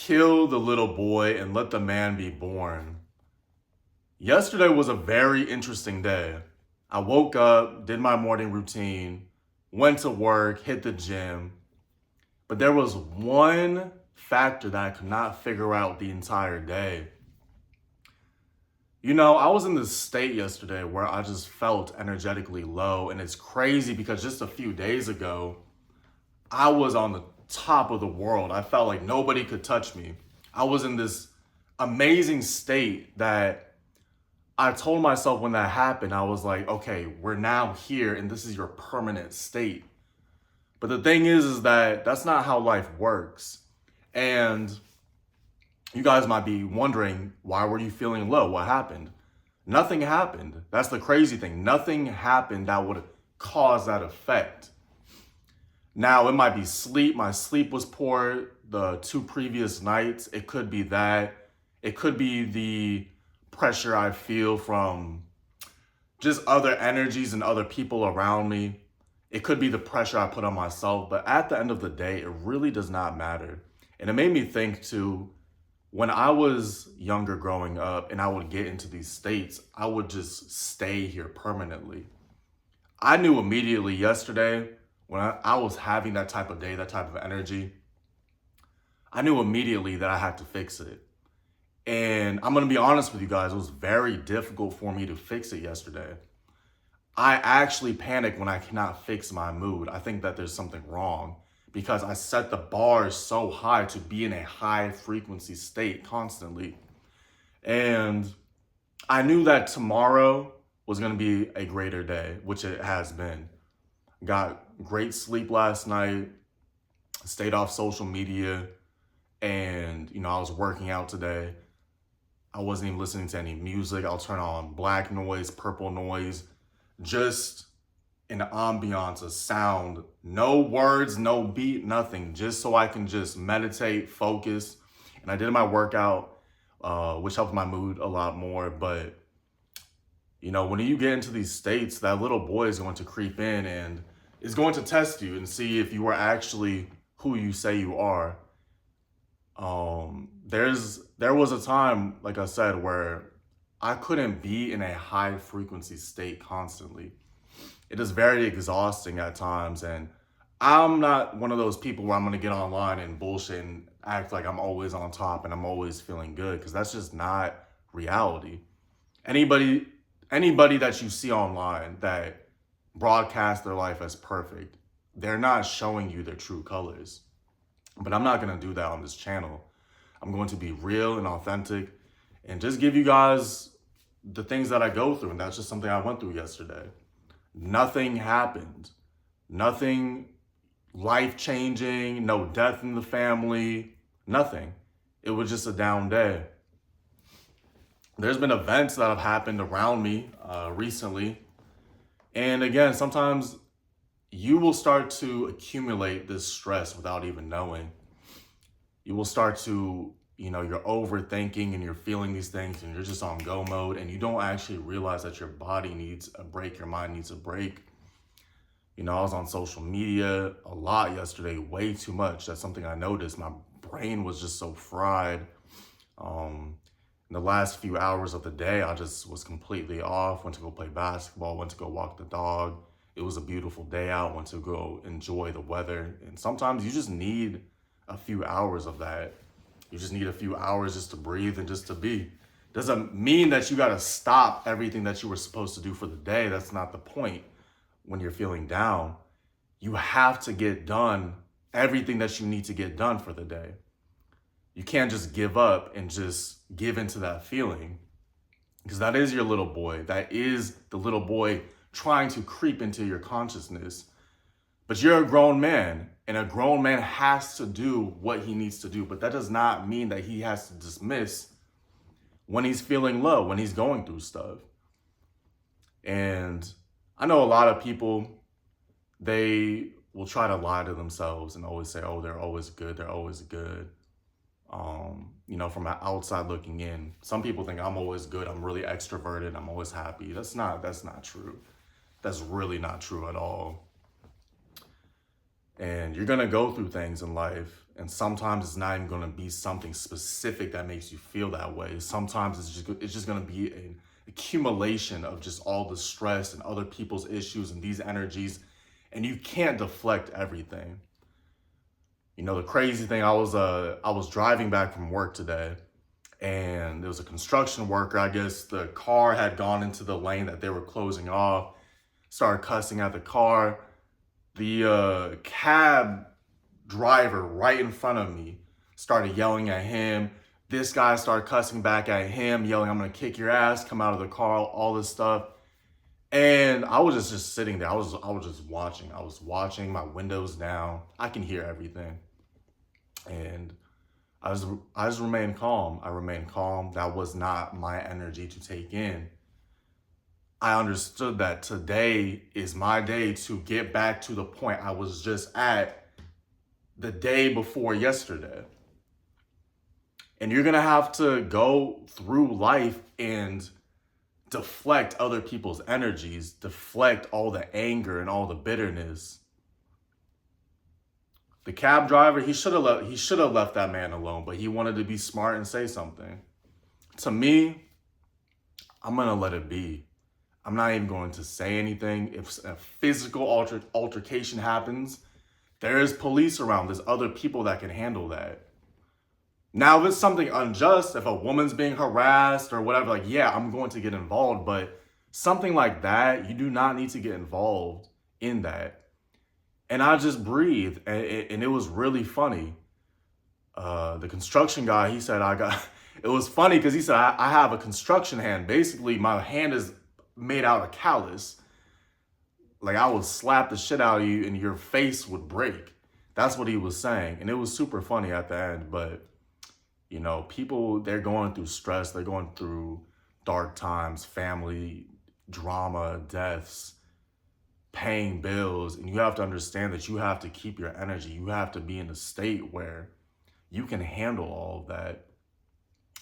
Kill the little boy and let the man be born. Yesterday was a very interesting day. I woke up, did my morning routine, went to work, hit the gym, but there was one factor that I could not figure out the entire day. I was in this state yesterday where I just felt energetically low, and it's crazy because just a few days ago, I was on the top of the world. I felt like nobody could touch me. I was in this amazing state that I told myself when that happened, I was like, okay, we're now here and this is your permanent state. But the thing is that that's not how life works. And you guys might be wondering, why were you feeling low? What happened? Nothing happened. That's the crazy thing. Nothing happened that would cause that effect. Now, it might be sleep. My sleep was poor the 2 previous nights. It could be that. It could be the pressure I feel from just other energies and other people around me. It could be the pressure I put on myself. But at the end of the day, it really does not matter. And it made me think too, when I was younger growing up and I would get into these states, I would just stay here permanently. I knew immediately yesterday when I was having that type of day, that type of energy, I knew immediately that I had to fix it. And I'm going to be honest with you guys, it was very difficult for me to fix it yesterday. I actually panic when I cannot fix my mood. I think that there's something wrong because I set the bar so high to be in a high frequency state constantly. And I knew that tomorrow was going to be a greater day, which it has been. Got great sleep last night, stayed off social media, and I was working out today. I wasn't even listening to any music. I'll turn on black noise, purple noise, just an ambiance, a sound, no words, no beat, nothing, just so I can just meditate, focus. And I did my workout, which helped my mood a lot more. But, when you get into these states, that little boy is going to creep in and is going to test you and see if you are actually who you say you are. There was a time, like I said, where I couldn't be in a high frequency state constantly. It is very exhausting at times, and I'm not one of those people where I'm going to get online and bullshit and act like I'm always on top and I'm always feeling good, because that's just not reality. Anybody that you see online that broadcast their life as perfect, they're not showing you their true colors. But I'm not going to do that on this channel. I'm going to be real and authentic and just give you guys the things that I go through. And that's just something I went through yesterday. Nothing happened. Nothing life-changing, no death in the family, nothing. It was just a down day. There's been events that have happened around me recently. And again, sometimes you will start to accumulate this stress without even knowing. You will start to, you're overthinking and you're feeling these things and you're just on go mode and you don't actually realize that your body needs a break, your mind needs a break. I was on social media a lot yesterday, way too much. That's something I noticed. My brain was just so fried. In the last few hours of the day, I just was completely off. Went to go play basketball, went to go walk the dog. It was a beautiful day out, went to go enjoy the weather. And sometimes you just need a few hours of that. You just need a few hours just to breathe and just to be. Doesn't mean that you got to stop everything that you were supposed to do for the day. That's not the point. When you're feeling down, you have to get done everything that you need to get done for the day. You can't just give up and just give into that feeling, because that is your little boy. That is the little boy trying to creep into your consciousness. But you're a grown man, and a grown man has to do what he needs to do. But that does not mean that he has to dismiss when he's feeling low, when he's going through stuff. And I know a lot of people, they will try to lie to themselves and always say, oh, they're always good. They're always good. From the outside looking in, some people think I'm always good. I'm really extroverted. I'm always happy. That's not true. That's really not true at all. And you're going to go through things in life. And sometimes it's not even going to be something specific that makes you feel that way. Sometimes it's just going to be an accumulation of just all the stress and other people's issues and these energies, and you can't deflect everything. You know, the crazy thing, I was driving back from work today, and there was a construction worker. I guess the car had gone into the lane that they were closing off, started cussing at the car. The cab driver right in front of me started yelling at him. This guy started cussing back at him, yelling, "I'm gonna kick your ass, come out of the car," all this stuff. And I was just sitting there. I was just watching. I was watching, my windows down. I can hear everything. And I just remained calm. I remained calm. That was not my energy to take in. I understood that today is my day to get back to the point I was just at the day before yesterday. And you're going to have to go through life and deflect other people's energies, deflect all the anger and all the bitterness. The cab driver, he should have left that man alone, but he wanted to be smart and say something. To me, I'm going to let it be. I'm not even going to say anything. If a physical altercation happens, there is police around. There's other people that can handle that. Now, if it's something unjust, if a woman's being harassed or whatever, like, yeah, I'm going to get involved. But something like that, you do not need to get involved in that. And I just breathed, and it was really funny. The construction guy, he said, it was funny because he said, I have a construction hand. Basically, my hand is made out of callus. Like, I would slap the shit out of you and your face would break. That's what he was saying. And it was super funny at the end. But, you know, people, they're going through stress. They're going through dark times, family, drama, deaths, paying bills. And you have to understand that you have to keep your energy. You have to be in a state where you can handle all of that.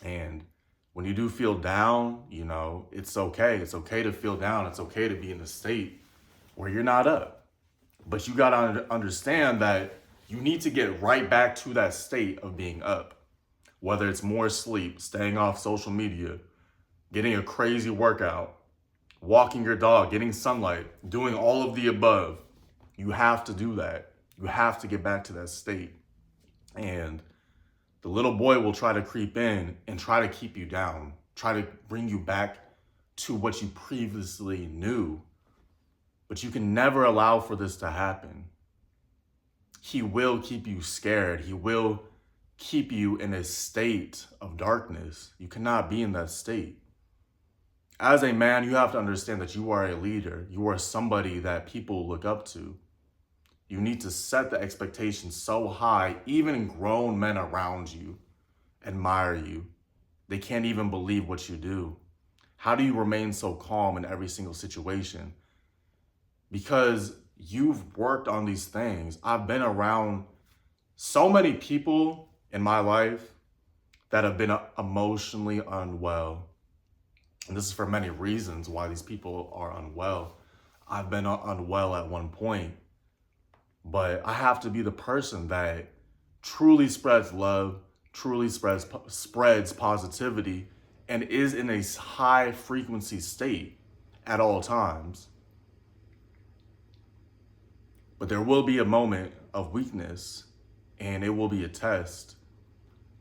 And when you do feel down, you know, it's okay. It's okay to feel down. It's okay to be in a state where you're not up. But you got to understand that you need to get right back to that state of being up. Whether it's more sleep, staying off social media, getting a crazy workout, walking your dog, getting sunlight, doing all of the above. You have to do that. You have to get back to that state. And the little boy will try to creep in and try to keep you down, try to bring you back to what you previously knew. But you can never allow for this to happen. He will keep you scared. He will keep you in a state of darkness. You cannot be in that state. As a man, you have to understand that you are a leader. You are somebody that people look up to. You need to set the expectations so high, even grown men around you admire you. They can't even believe what you do. How do you remain so calm in every single situation? Because you've worked on these things. I've been around so many people in my life that have been emotionally unwell. And this is for many reasons why these people are unwell. I've been unwell at one point, but I have to be the person that truly spreads love, truly spreads positivity, and is in a high frequency state at all times. But there will be a moment of weakness, and it will be a test.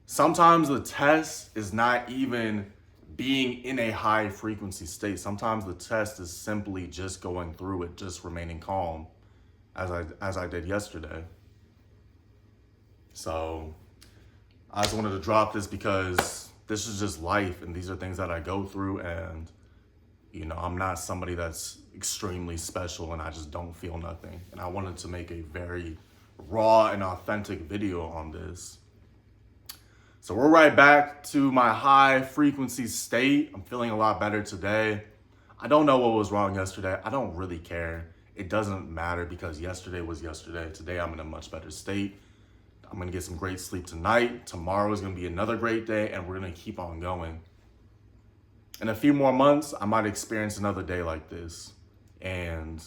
Sometimes the test is not even being in a high frequency state. Sometimes the test is simply just going through it, just remaining calm, as I did yesterday. So I just wanted to drop this because this is just life, and these are things that I go through, and you know, I'm not somebody that's extremely special and I just don't feel nothing. And I wanted to make a very raw and authentic video on this. So we're right back to my high frequency state. I'm feeling a lot better today. I don't know what was wrong yesterday. I don't really care. It doesn't matter because yesterday was yesterday. Today I'm in a much better state. I'm going to get some great sleep tonight. Tomorrow is going to be another great day, and we're going to keep on going. In a few more months, I might experience another day like this, and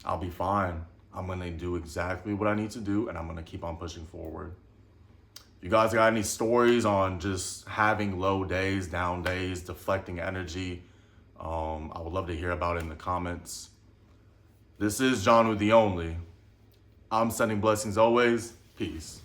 I'll be fine. I'm going to do exactly what I need to do, and I'm going to keep on pushing forward. You guys got any stories on just having low days, down days, deflecting energy? I would love to hear about it in the comments. This is John with the Only. I'm sending blessings always. Peace.